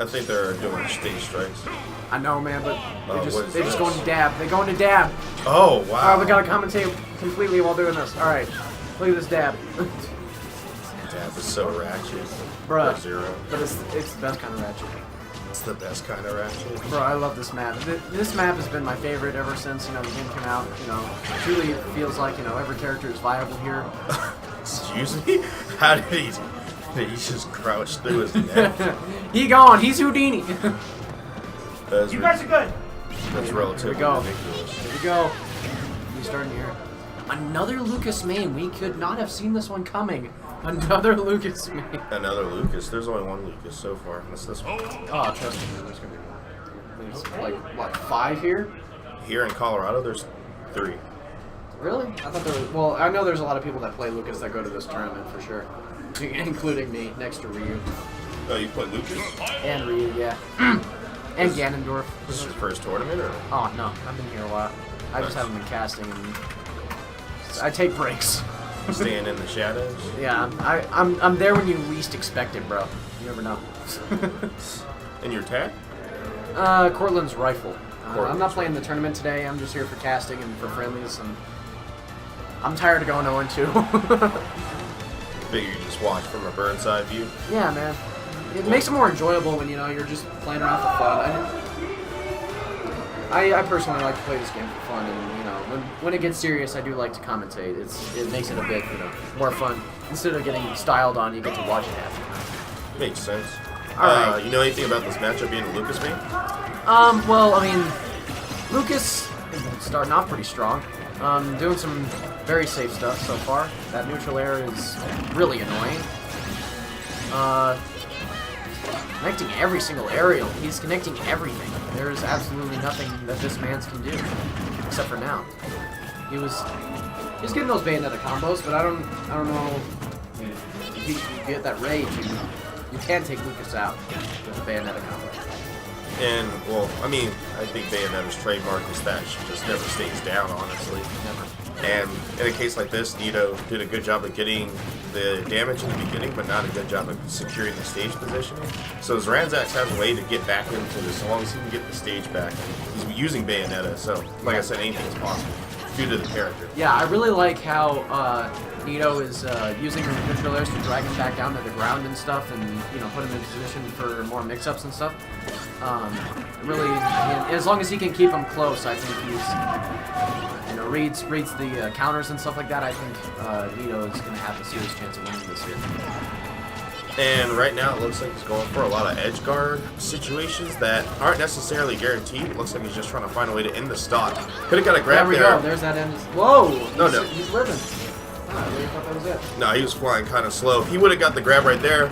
I think they're doing stage strikes. I know, man, but they just go into this? dab. They go into dab. Oh, wow. Alright, we gotta commentate completely while doing this. Alright, look at this dab. Dab is so ratchet. Bruh. Zero. But it's the best kind of ratchet. It's the best kind of ratchet. Bro, I love this map. This map has been my favorite ever since, the game came out. It truly feels like, every character is viable here. Excuse me? How did he just crouch through his neck? He gone. He's Houdini. You guys are good. That's relatively ridiculous. Here we go. We starting here. Another Lucas main. We could not have seen this one coming. Another Lucas main. Another Lucas. There's only one Lucas so far. That's this one. Oh, trust me. There's gonna be more. There's like what, 5 here? Here in Colorado, there's 3. Really? I thought there was. Well, I know there's a lot of people that play Lucas that go to this tournament for sure, including me next to Ryu. Oh, you play Lucas? And Ryu, yeah. And Ganondorf. This is your first tournament, or? Oh no, I've been here a while. I just haven't been casting, and I take breaks. Staying in the shadows? Yeah, I'm there when you least expect it, bro. You never know. And your tag? Cortland's rifle. I'm not playing the tournament today. I'm just here for casting and for friendlies, and I'm tired of going 0-2. Figure you just watch from a bird's eye view? Yeah, man. It makes it more enjoyable when, you're just playing around for fun. I personally like to play this game for fun, and, when it gets serious, I do like to commentate. It makes it a bit, more fun. Instead of getting styled on, you get to watch it happen. Makes sense. Alright. You know anything about this matchup being a Lucas main? Well, I mean, Lucas is starting off pretty strong. Doing some very safe stuff so far. That neutral air is really annoying. Connecting every single aerial. He's connecting everything. There is absolutely nothing that this man's can do, except for now. He was getting those Bayonetta combos, but I don't know. I mean, if you get that rage, you can take Lucas out with the Bayonetta combo. And, well, I mean, I think Bayonetta's trademark is that she just never stays down, honestly. Never. And in a case like this, Nito did a good job of getting the damage in the beginning, but not a good job of securing the stage positioning. So Zranzax has a way to get back into this as long as he can get the stage back. He's using Bayonetta, so like I said, anything's possible due to the character. Yeah, I really like how Nito is using the neutral airs to drag him back down to the ground and stuff, and put him in position for more mix-ups and stuff. Really, as long as he can keep him close, I think he's reads the counters and stuff like that. I think Nito is going to have a serious chance of winning this year. And right now, it looks like he's going for a lot of edge guard situations that aren't necessarily guaranteed. It looks like he's just trying to find a way to end the stock. Could have got a grab there. There we go. There's that end. Whoa! No. He's living. I really thought that was it. No, he was flying kind of slow. If he would have got the grab right there,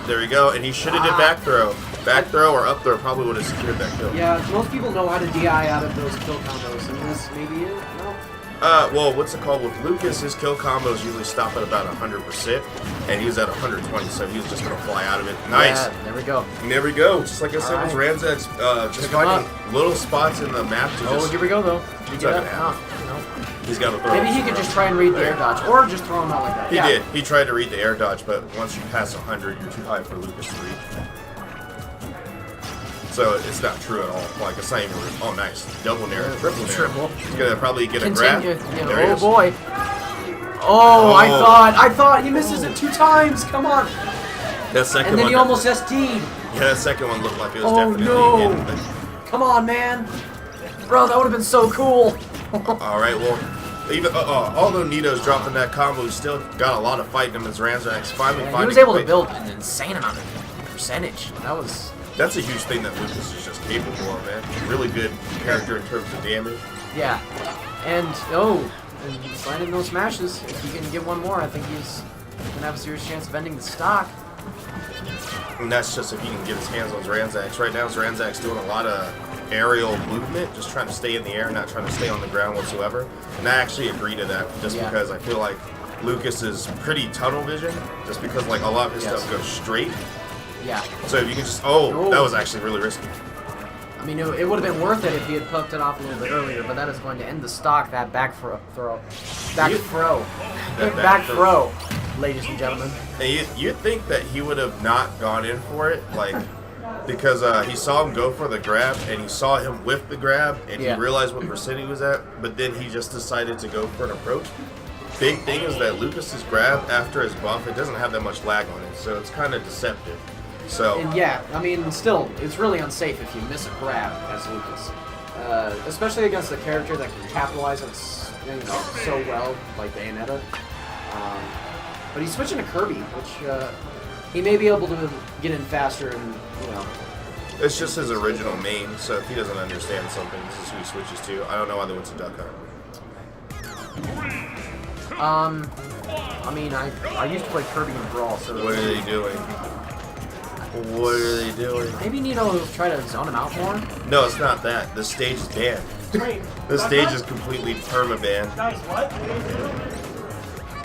there we go. And he should have did back throw. Back throw or up throw probably would have secured that kill. Yeah, most people know how to DI out of those kill combos, and this maybe it? No? Well, what's it called? With Lucas, his kill combos usually stop at about 100%, and he was at 120, so he was just going to fly out of it. Nice. Yeah, there we go. And there we go. Just like I said with Zranzax, just finding little spots in the map to just... here we go, though. It's not going to happen. No. He's got to throw Maybe he could just try and read the air dodge, or just throw him out like that. He did. He tried to read the air dodge, but once you pass 100, you're too high for Lucas to reach. So it's not true at all. Like, it's not even... Oh, nice. Double nair. Triple. He's going to probably get a grab. Oh, boy. Oh, I thought he misses it 2 times. Come on. That second and then one, he almost ST'd. Yeah, that second one looked like it was definitely no. in. But... Come on, man. Bro, that would have been so cool. All right, well, even although Nito's dropping that combo, he's still got a lot of fight in him as Zranzax finally finding... He was able to build an insane amount of percentage. That's a huge thing that Lucas is just capable of, man. Really good character in terms of damage. Yeah. And he's landing those smashes. If he can get one more, I think he's going to have a serious chance of ending the stock. And that's just if he can get his hands on Zranzax. Right now, Zranzax doing a lot of aerial movement, just trying to stay in the air, not trying to stay on the ground whatsoever. And I actually agree to that, just because I feel like Lucas is pretty tunnel vision, just because like a lot of his stuff goes straight. Yeah. So if you can just... that was actually really risky. I mean, it would have been worth it if he had poked it off a little bit earlier, but that is going to end the stock, that back throw. Back throw, ladies and gentlemen. And you'd think that he would have not gone in for it. Like, because he saw him go for the grab, and he saw him whiff the grab, and he realized what percent he was at, but then he just decided to go for an approach. Big thing is that Lucas's grab, after his buff, it doesn't have that much lag on it, so it's kind of deceptive. So and yeah, I mean, still, it's really unsafe if you miss a grab as Lucas. Especially against a character that can capitalize on so well, like Bayonetta. But he's switching to Kirby, which he may be able to get in faster and, It's just his original main, so if he doesn't understand something, this is who he switches to. I don't know why they went to Duck Hunt. I mean, I used to play Kirby and Brawl, so... What are they doing? What are they doing? Maybe Nito will try to zone him out more? No, it's not that. The stage is banned. The stage is completely perma-banned. Guys, what?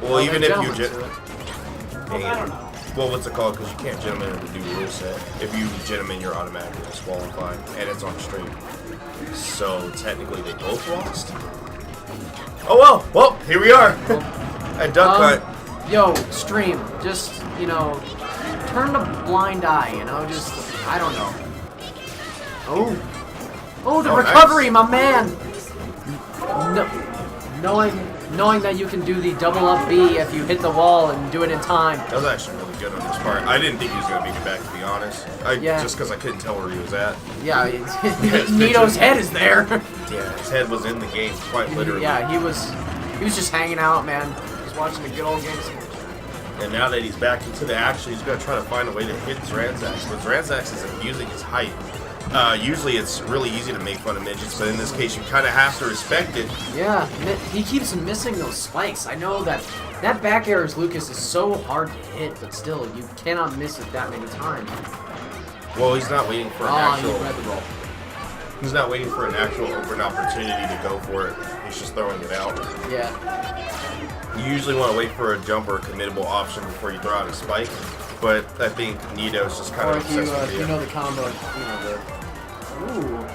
Well, even if you I well, what's it called? Because you can't gentleman in the new rule set. If you gentleman, you're automatically disqualified, and it's on stream. So technically, they both lost. Oh well. Well, here we are at Duck Hunt. Yo, stream, just turn a blind eye. Just I don't know. Oh, the recovery, nice. my man. No, knowing that you can do the double up B if you hit the wall and do it in time. That was actually really good on his part. I didn't think he was going to make it back, to be honest. Just because I couldn't tell where he was at. Yeah, Nito's head is there. Yeah, his head was in the game, quite literally. Yeah, he was just hanging out, man. Just watching the good old games. And now that he's back into the action, he's going to try to find a way to hit Zranzax. But Zranzax is abusing his height. Usually it's really easy to make fun of midgets, but in this case you kind of have to respect it. Yeah, he keeps missing those spikes. I know that back air as Lucas is so hard to hit, but still, you cannot miss it that many times. Well, he's not waiting for an actual... You read the roll. He's not waiting for an actual open opportunity to go for it. He's just throwing it out. Yeah. You usually want to wait for a jump or a committable option before you throw out a spike, but I think Nito's just kind of obsessed with you know the combo, Ooh.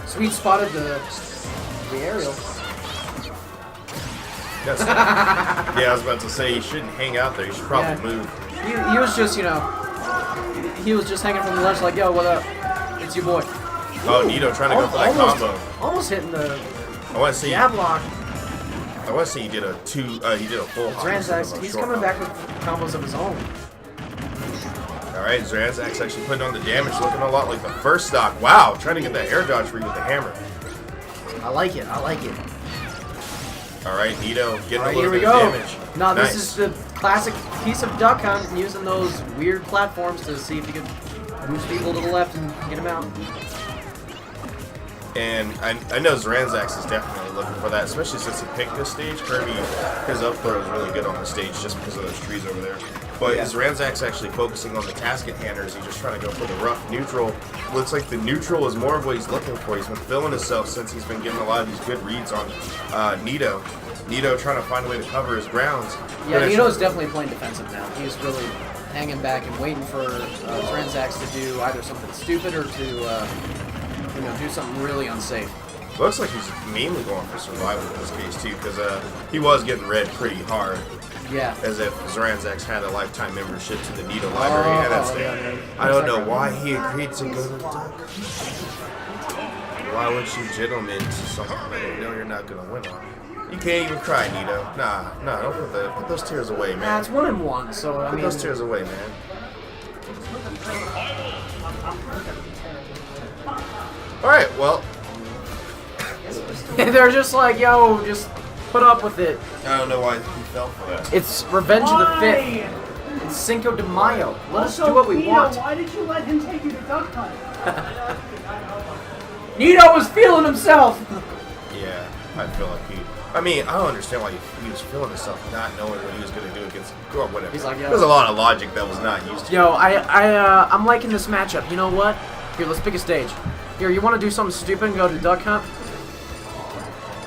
Sweet spotted the aerial. Yes. Yeah, I was about to say, you shouldn't hang out there. You should probably move. He was just, he was just hanging from the ledge like, yo, what up? It's your boy. Oh, Nito trying to go for that combo. Almost hitting the jab block. I want to say he did a full Zranzax, he's coming back with combos of his own. Alright, Zranzax actually putting on the damage, looking a lot like the first stock. Wow, trying to get that air dodge free with the hammer. I like it. Alright, Nito getting a little here we bit go. of damage. Now Nice. this is the classic piece of Duck Hunt, using those weird platforms to see if you can boost people to the left and get them out. And I know Zranzax is definitely looking for that, especially since he picked this stage. Kirby, his up throw is really good on the stage just because of those trees over there. But Zranzax actually focusing on the task at hand, or is he just trying to go for the rough neutral? Looks like the neutral is more of what he's looking for. He's been feeling himself since he's been getting a lot of these good reads on Nito. Nito trying to find a way to cover his grounds. Yeah, Nito's definitely playing defensive now. He's really hanging back and waiting for Zranzax to do either something stupid or to do something really unsafe. Looks like he's mainly going for survival in this case too, because he was getting read pretty hard. Yeah. As if Zranzax had a lifetime membership to the Nito library. And that's I don't know why he agreed to go to the Duck. Why would you gentlemen to something that you know you're not gonna win on? You can't even cry, Nito. Nah, don't put those tears away, man. Nah, it's 1-1, so I mean. Put those tears away, man. Alright, well. They're just like, yo, just put up with it. I don't know why he fell for that. It's Revenge of the 5th. It's Cinco de Mayo. Let us do what we Nito, want. Why did you let him take you to Duck Hunt? Nito was feeling himself. Yeah, I feel like I don't understand why he was feeling himself, not knowing what he was going to do against whatever. He's like, yo. There's a lot of logic that was not used to. Yo, I'm liking this matchup. You know what? Here, let's pick a stage. Here, you want to do something stupid and go to Duck Hunt?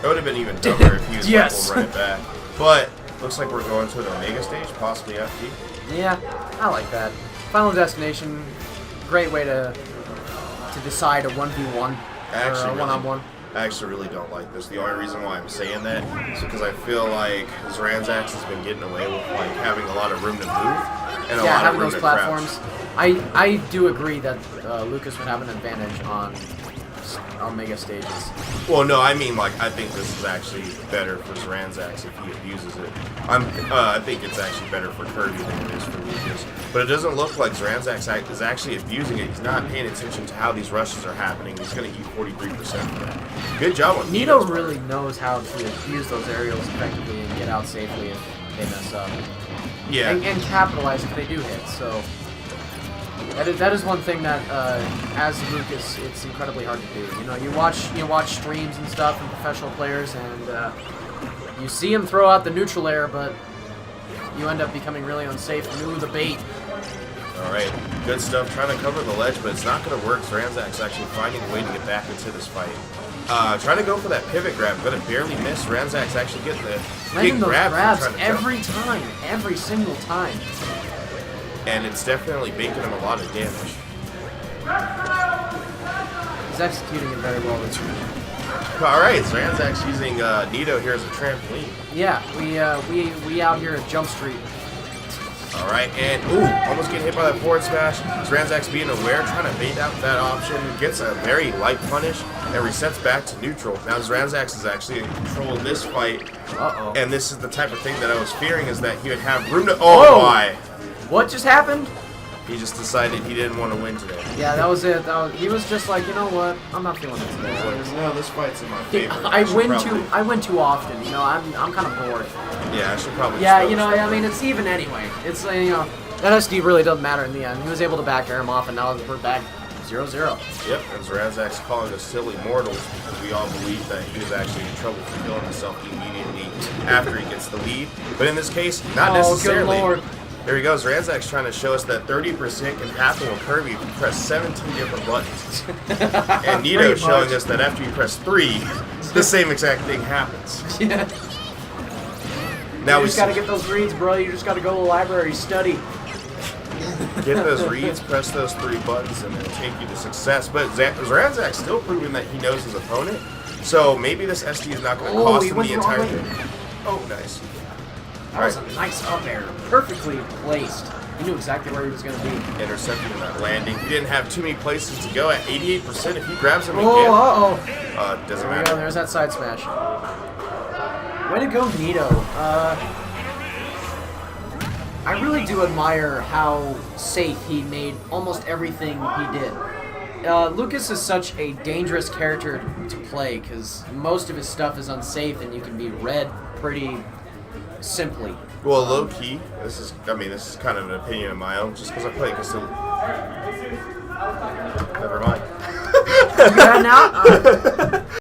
It would have been even dumber if he was Yes. like, we'll run it back. But looks like we're going to an Omega stage, possibly FD. Yeah, I like that. Final Destination, great way to decide a 1v1 or a one-on-one. I actually really don't like this. The only reason why I'm saying that is because I feel like Zranzax has been getting away with like having a lot of room to move and a lot having of room those to platforms. crouch. I do agree that Lucas would have an advantage on Mega stages. Well, no, I mean, like, I think this is actually better for Zranzax if he abuses it. I think it's actually better for Kirby than it is for Lucas. But it doesn't look like Zranzax is actually abusing it. He's not paying attention to how these rushes are happening. He's going to eat 43% for that. Good job on Nito really knows how to use those aerials effectively and get out safely if they mess up. Yeah. And capitalize if they do hit, so... That is one thing that, as Lucas, it's incredibly hard to do. You know, you watch streams and stuff from professional players, and you see him throw out the neutral air, but you end up becoming really unsafe. Ooh, the bait. All right, good stuff. Trying to cover the ledge, but it's not going to work. Zranzax actually finding a way to get back into this fight. Trying to go for that pivot grab, but it barely missed. Zranzax actually getting the Landing those grabs every time, every single time. And it's definitely making him a lot of damage. He's executing it very well this week. All right, Zranzax using Nito here as a trampoline. Yeah, we out here at Jump Street. All right, and ooh, almost getting hit by that forward smash. Zranzax being aware, trying to bait out that option, gets a very light punish, and resets back to neutral. Now Zranzax is actually in control of this fight. Uh-oh. And this is the type of thing that I was fearing, is that he would have room to... Oh, my! What just happened? He just decided he didn't want to win today. Yeah, that was it. He was just like, you know what? I'm not feeling it today. Like, no, this fight's in my favor. I win too often. You know, I'm kind of bored. Yeah, I should probably. Yeah, you know, I mean, it's even anyway. It's you know, that SD really doesn't matter in the end. He was able to back air him off, and now we're back 0-0. Yep, and Zranzax calling us silly mortals because we all believe that he was actually in trouble for killing himself immediately after he gets the lead. But in this case, not necessarily. Good lord. There he goes. Zranzax trying to show us that 30% can happen with Kirby if you press 17 different buttons. And Nito showing us that after you press 3, the same exact thing happens. Yeah. Now you just gotta get those reads, bro. You just gotta go to the library, study. Get those reads, press those 3 buttons, and it'll take you to success. But Zranzax still proving that he knows his opponent. So maybe this SD is not going to cost him the entire thing. Oh, nice. That was a nice up air, perfectly placed. He knew exactly where he was going to be. Intercepting that landing. He didn't have too many places to go at 88%. If he grabs him again, doesn't matter. There's that side smash. Way to go, Nito. I really do admire how safe he made almost everything he did. Lucas is such a dangerous character to play because most of his stuff is unsafe and you can be read pretty simply. Well, low key, this is kind of an opinion of my own, just because I play Castilla. Never mind. You got it now?